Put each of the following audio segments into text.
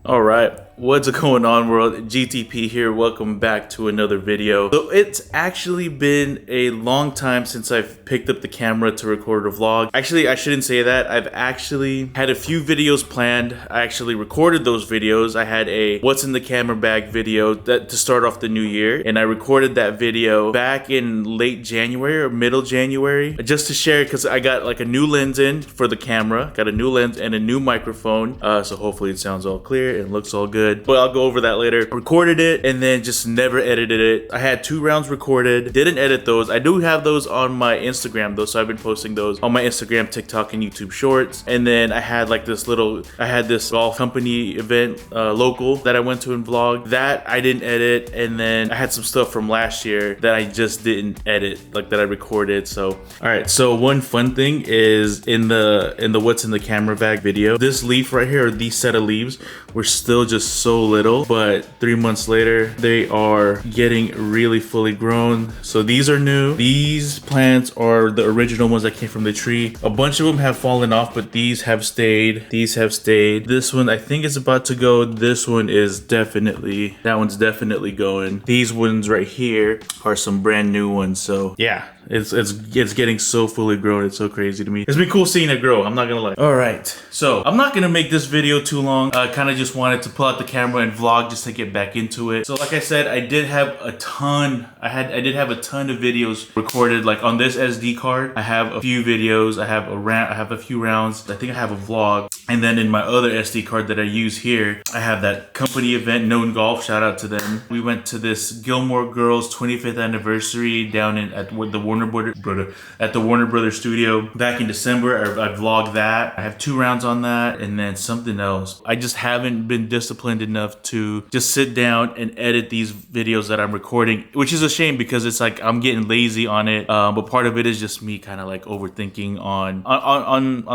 All right, what's going on, world? GTP here. Welcome back to another video. So it's actually been a long time since I've picked up the camera to record a vlog. Actually, I shouldn't say that. I've actually had a few videos planned. I actually recorded those videos. I had a what's in the camera bag video that to start off the new year, and I recorded that video back in late January or middle January just to share, because I got like a new lens in for the camera, got a new lens and a new microphone, so hopefully it sounds all clear and looks all good, but I'll go over that later. Recorded it and then just never edited it. I had 2 rounds recorded, didn't edit those. I do have those on my Instagram though, so I've been posting those on my Instagram, TikTok, and YouTube Shorts. And then I had like this golf company event, local, that I went to and vlogged. That I didn't edit, and then I had some stuff from last year that I just didn't edit, like that I recorded. So, all right. So one fun thing is in the what's in the camera bag video, this leaf right here, or these set of leaves, were still just so little, but 3 months later they are getting really fully grown. So these are new. These plants are the original ones that came from the tree. A bunch of them have fallen off, but these have stayed. These have stayed. This one I think is about to go. This one is definitely, that one's definitely going. These ones right here are some brand new ones. So yeah, it's getting so fully grown. It's so crazy to me. It's been cool seeing it grow, I'm not gonna lie. All right, so I'm not gonna make this video too long. I kind of just wanted to pull out the camera and vlog just to get back into it. So like I said, I did have a ton of videos recorded, like on this SD card. I have a few videos, I have a few rounds, I think I have a vlog. And then in my other SD card that I use here, I have that company event, Known Golf, shout out to them. We went to this Gilmore Girls 25th anniversary down at the Warner Brothers studio back in December. I vlogged that. I have 2 rounds on that, and then something else. I just haven't been disciplined enough to just sit down and edit these videos that I'm recording, which is a shame because it's like I'm getting lazy on it. But part of it is just me kind of like overthinking on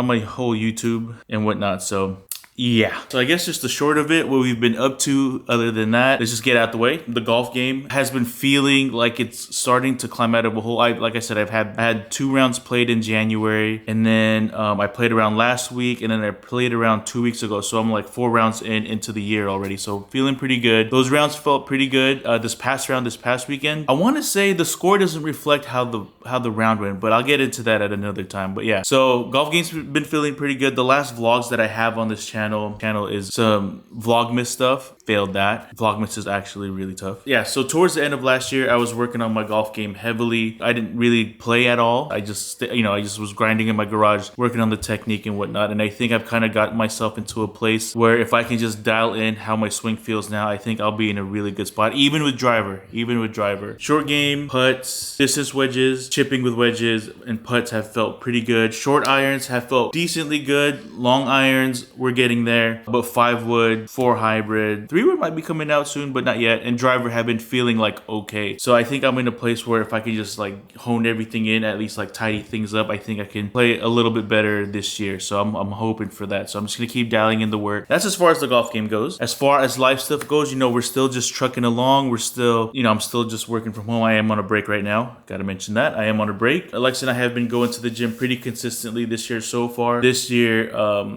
my whole YouTube and whatnot. So yeah, so I guess just the short of it, what we've been up to other than that, let's just get out the way. The golf game has been feeling like it's starting to climb out of a hole. Like I said, I had 2 rounds played in January, and then I played around last week, and then I played around 2 weeks ago. So I'm like 4 rounds into the year already. So feeling pretty good. Those rounds felt pretty good. This past weekend, I want to say the score doesn't reflect how the round went, but I'll get into that at another time. But yeah, so golf game's been feeling pretty good. The last vlogs that I have on this channel is some Vlogmas stuff. Failed that. Vlogmas is actually really tough. Yeah, so towards the end of last year, I was working on my golf game heavily. I didn't really play at all. I just was grinding in my garage, working on the technique and whatnot. And I think I've kind of got myself into a place where if I can just dial in how my swing feels now, I think I'll be in a really good spot, even with driver. Short game, putts, distance wedges, chipping with wedges, and putts have felt pretty good. Short irons have felt decently good. Long irons, we're getting there. But 5 wood, 4 hybrid, 3 wood might be coming out soon, but not yet. And driver have been feeling like okay. So I think I'm in a place where if I can just like hone everything in, at least like tidy things up, I think I can play a little bit better this year. So I'm hoping for that. So I'm just gonna keep dialing in the work. That's as far as the golf game goes. As far as life stuff goes, we're still just trucking along. We're still, I'm still just working from home. I am on a break right now. Gotta mention that. I am on a break. Alexa and I have been going to the gym pretty consistently this year so far. This year,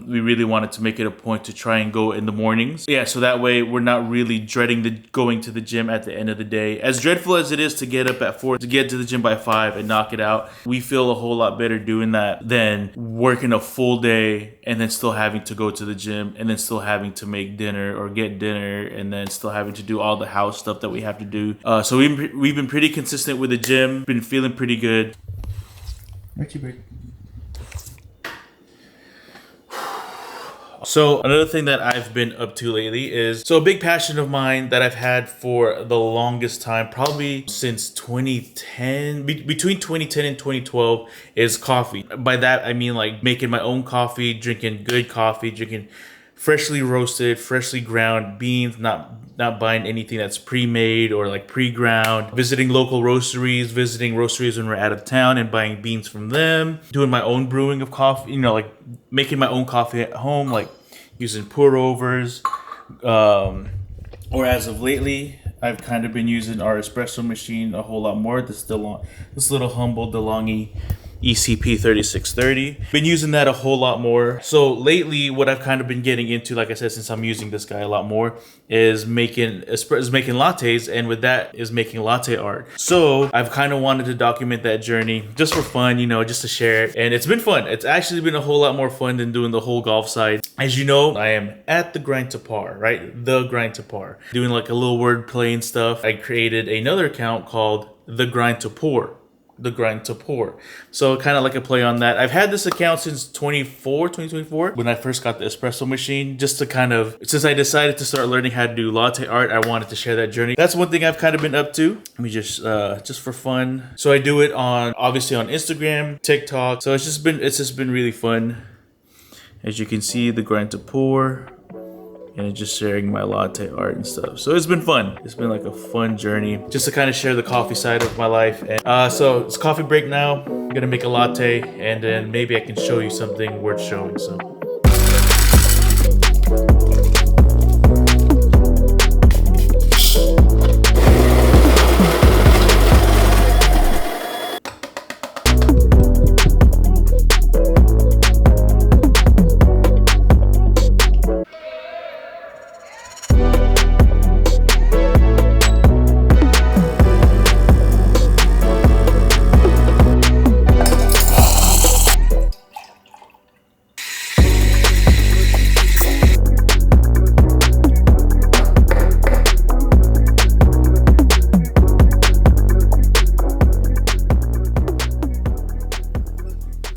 we really wanted to make it a point to try and go in the mornings. Yeah, so that way we're not really dreading going to the gym at the end of the day. As dreadful as it is to get up at 4, to get to the gym by 5 and knock it out, we feel a whole lot better doing that than working a full day and then still having to go to the gym and then still having to make dinner or get dinner and then still having to do all the house stuff that we have to do. So we've been pretty consistent with the gym, been feeling pretty good. Richie break. So another thing that I've been up to lately is, so a big passion of mine that I've had for the longest time, probably since 2010, between 2010 and 2012, is coffee. By that, I mean like making my own coffee, drinking good coffee, drinking freshly roasted, freshly ground beans, not buying anything that's pre-made or like pre-ground, visiting local roasteries, when we're out of town and buying beans from them, doing my own brewing of coffee, like making my own coffee at home, like using pour overs, or as of lately, I've kind of been using our espresso machine a whole lot more. This little humble DeLonghi ECP3630. Been using that a whole lot more. So lately, what I've kind of been getting into, like I said, since I'm using this guy a lot more, is making lattes, and with that is making latte art. So I've kind of wanted to document that journey just for fun, you know, just to share it. And it's been fun. It's actually been a whole lot more fun than doing the whole golf side. As you know, I am at the grind to par, right? The grind to par. Doing like a little wordplay and stuff. I created another account called the grind to pour. The grind to pour. So kind of like a play on that. I've had this account since 2024 when I first got the espresso machine, just to kind of, since I decided to start learning how to do latte art, I wanted to share that journey. That's one thing I've kind of been up to. Let me just for fun. So I do it on, obviously on Instagram, TikTok. So it's just been really fun. As you can see, the grind to pour. And just sharing my latte art and stuff. So it's been fun. It's been like a fun journey just to kind of share the coffee side of my life. And so it's coffee break now. I'm gonna make a latte and then maybe I can show you something worth showing. So.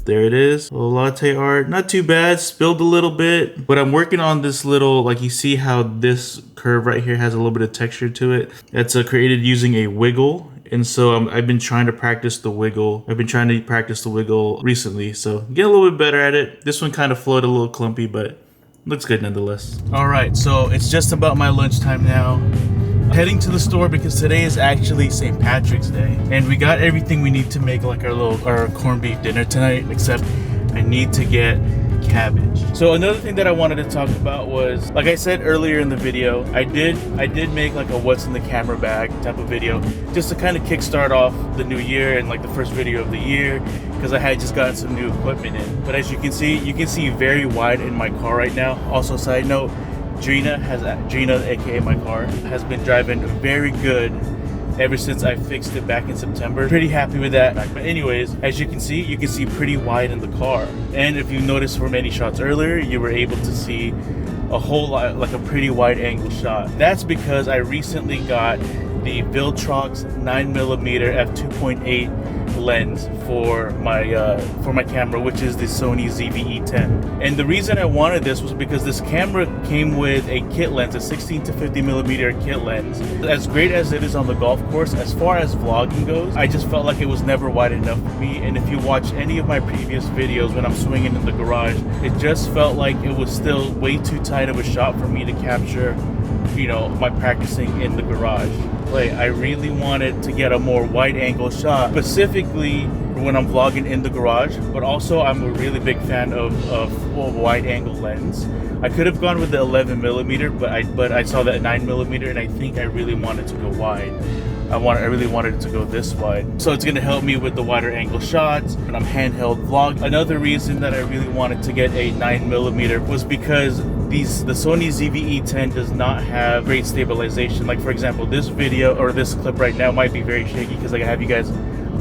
There it is, a little latte art. Not too bad, spilled a little bit, but I'm working on this little, like you see how this curve right here has a little bit of texture to it. That's created using a wiggle. And so I've been trying to practice the wiggle. I've been trying to practice the wiggle recently, so get a little bit better at it. This one kind of flowed a little clumpy, but looks good nonetheless. All right, so it's just about my lunchtime now. Heading to the store because today is actually St. Patrick's Day, and we got everything we need to make like our corned beef dinner tonight, except I need to get cabbage. So another thing that I wanted to talk about was, like I said earlier in the video, I did make like a what's in the camera bag type of video just to kind of kickstart off the new year and like the first video of the year, because I had just gotten some new equipment in. But as you can see very wide in my car right now. Also, side note, Gina, aka my car, has been driving very good ever since I fixed it back in September. Pretty happy with that. But anyways, as you can see pretty wide in the car. And if you noticed from any shots earlier, you were able to see a whole lot, like a pretty wide angle shot. That's because I recently got the Viltrox 9mm f2.8 lens for my camera, which is the Sony ZV-E10. And the reason I wanted this was because this camera came with a kit lens, a 16 to 50mm kit lens. As great as it is on the golf course, as far as vlogging goes, I just felt like it was never wide enough for me. And if you watch any of my previous videos when I'm swinging in the garage, it just felt like it was still way too tight of a shot for me to capture, you know, my practicing in the garage. I really wanted to get a more wide angle shot, specifically when I'm vlogging in the garage, but also I'm a really big fan of a wide angle lens. I could have gone with the 11mm, but I saw that 9mm and I think I really wanted to go wide. I really wanted it to go this wide. So it's gonna help me with the wider angle shots, and I'm handheld vlog. Another reason that I really wanted to get a 9mm was because the Sony ZV-E10 does not have great stabilization. Like for example, this video or this clip right now might be very shaky because I have you guys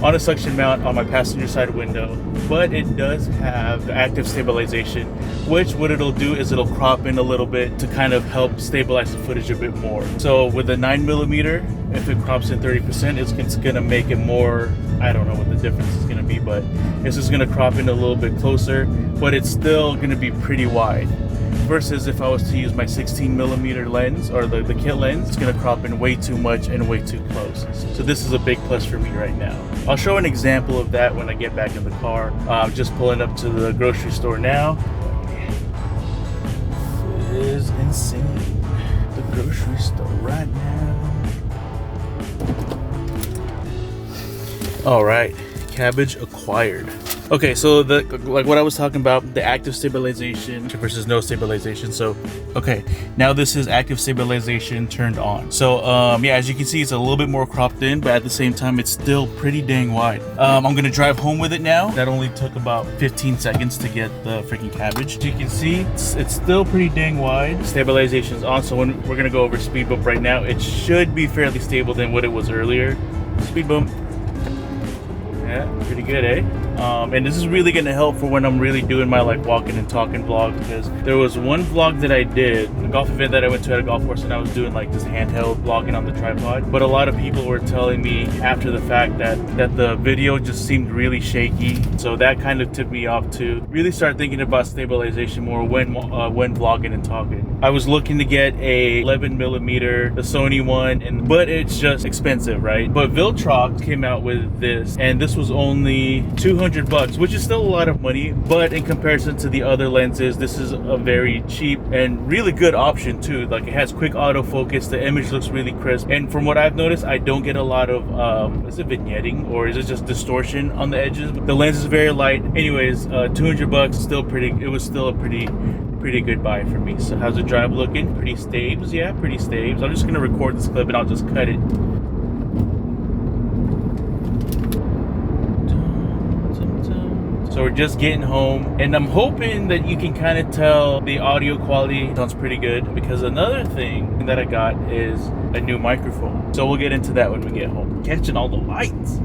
on a suction mount on my passenger side window, but it does have active stabilization, which what it'll do is it'll crop in a little bit to kind of help stabilize the footage a bit more. So with a 9mm, if it crops in 30%, it's gonna make it more, I don't know what the difference is gonna be, but it's just gonna crop in a little bit closer, but it's still gonna be pretty wide. Versus if I was to use my 16mm lens or the kit lens, it's gonna crop in way too much and way too close. So this is a big plus for me right now. I'll show an example of that when I get back in the car. I'm just pulling up to the grocery store now. It is insane. The grocery store right now. All right, cabbage acquired. Okay, so like what I was talking about, the active stabilization versus no stabilization. So, okay, now this is active stabilization turned on. So, yeah, as you can see, it's a little bit more cropped in, but at the same time, it's still pretty dang wide. I'm gonna drive home with it now. That only took about 15 seconds to get the freaking cabbage. As you can see, it's still pretty dang wide. Stabilization's on, so when we're gonna go over speed bump right now, it should be fairly stable than what it was earlier. Speed bump. Yeah, pretty good, eh? And this is really gonna help for when I'm really doing my like walking and talking vlog, because there was one vlog that I did, a golf event that I went to at a golf course, and I was doing like this handheld vlogging on the tripod. But a lot of people were telling me after the fact that the video just seemed really shaky. So that kind of tipped me off to really start thinking about stabilization more when vlogging and talking. I was looking to get a 11mm, the Sony one, but it's just expensive, right? But Viltrox came out with this, and this was only $200, which is still a lot of money, but in comparison to the other lenses, this is a very cheap and really good option too. Like, it has quick autofocus, the image looks really crisp, and from what I've noticed, I don't get a lot of is it vignetting or is it just distortion on the edges? The lens is very light. Anyways, $200, still pretty. It was still a pretty good buy for me. So how's the drive looking? Pretty staves. Yeah, pretty staves. I'm just gonna record this clip and I'll just cut it. So we're just getting home, and I'm hoping that you can kind of tell the audio quality sounds pretty good, because another thing that I got is a new microphone. So we'll get into that when we get home. Catching all the lights.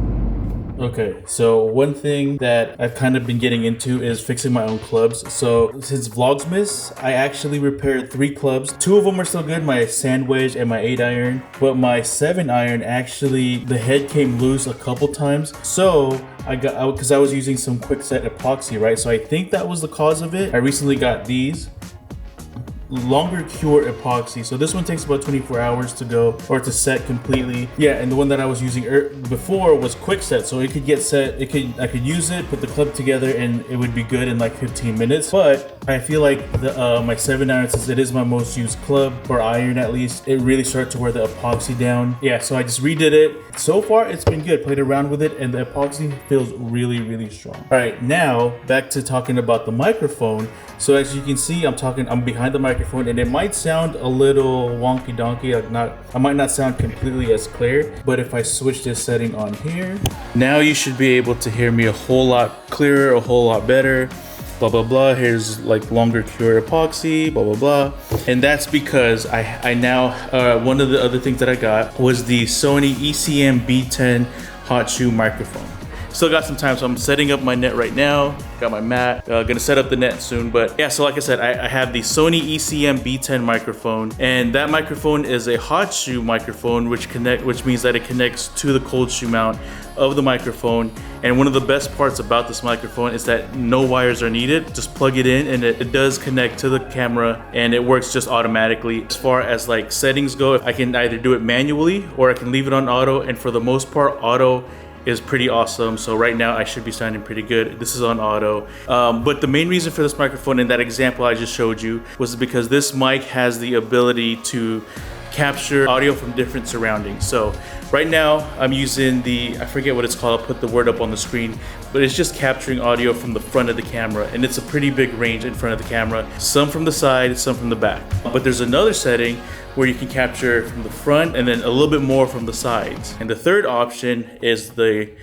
Okay, so one thing that I've kind of been getting into is fixing my own clubs. So since Vlogsmas, I actually repaired 3 clubs. 2 of them are still good, my sand wedge and my 8-iron. But my 7-iron, actually, the head came loose a couple times. So because I was using some quick set epoxy, right? So I think that was the cause of it. I recently got these longer cure epoxy. So this one takes about 24 hours to go or to set completely. Yeah, and the one that I was using before was quick set, so it could get set. I could use it, put the club together, and it would be good in like 15 minutes. But I feel like my 7-iron, since it is my most used club, or iron at least, it really started to wear the epoxy down. Yeah, so I just redid it. So far, it's been good. Played around with it, and the epoxy feels really, really strong. All right, now back to talking about the microphone. So as you can see, I'm behind the microphone, and it might sound a little wonky donkey. I might not sound completely as clear, but if I switch this setting on here, now you should be able to hear me a whole lot clearer, a whole lot better. Blah blah blah. Here's like longer cure epoxy, blah blah blah. And that's because I now one of the other things that I got was the Sony ECM B10 hot shoe microphone. Still got some time, so I'm setting up my net right now. Got my mat, gonna set up the net soon. But yeah, so like I said, I have the Sony ECM B10 microphone, and that microphone is a hot shoe microphone, which means that it connects to the cold shoe mount of the microphone. And one of the best parts about this microphone is that no wires are needed. Just plug it in, and it does connect to the camera, and it works just automatically. As far as like settings go, I can either do it manually or I can leave it on auto, and for the most part, auto is pretty awesome. So right now I should be sounding pretty good. This is on auto. But the main reason for this microphone in that example I just showed you was because this mic has the ability to capture audio from different surroundings. So right now I'm using I forget what it's called, I'll put the word up on the screen, but it's just capturing audio from the front of the camera, and it's a pretty big range in front of the camera, some from the side, some from the back. But there's another setting where you can capture from the front and then a little bit more from the sides. And the third option is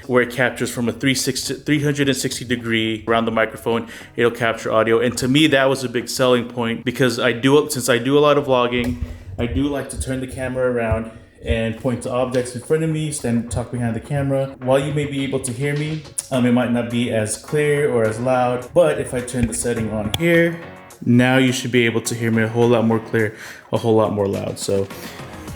where it captures from a 360 degree around the microphone. It'll capture audio, and to me that was a big selling point, because since I do a lot of vlogging, I do like to turn the camera around and point to objects in front of me, stand, talk behind the camera. While you may be able to hear me, it might not be as clear or as loud, but if I turn the setting on here, now you should be able to hear me a whole lot more clear, a whole lot more loud. So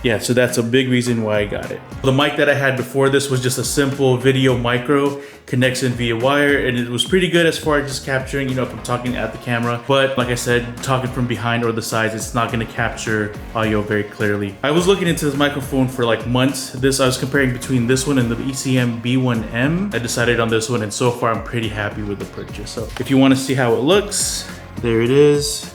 yeah, so that's a big reason why I got it. The mic that I had before this was just a simple video micro, connects in via wire, and it was pretty good as far as just capturing, if I'm talking at the camera. But like I said, talking from behind or the sides, it's not gonna capture audio very clearly. I was looking into this microphone for like months. I was comparing between this one and the ECM B1M. I decided on this one, and so far I'm pretty happy with the purchase. So if you wanna see how it looks, there it is.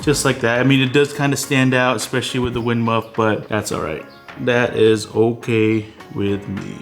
Just like that. I mean, it does kind of stand out, especially with the wind muff, but that's all right. That is okay with me.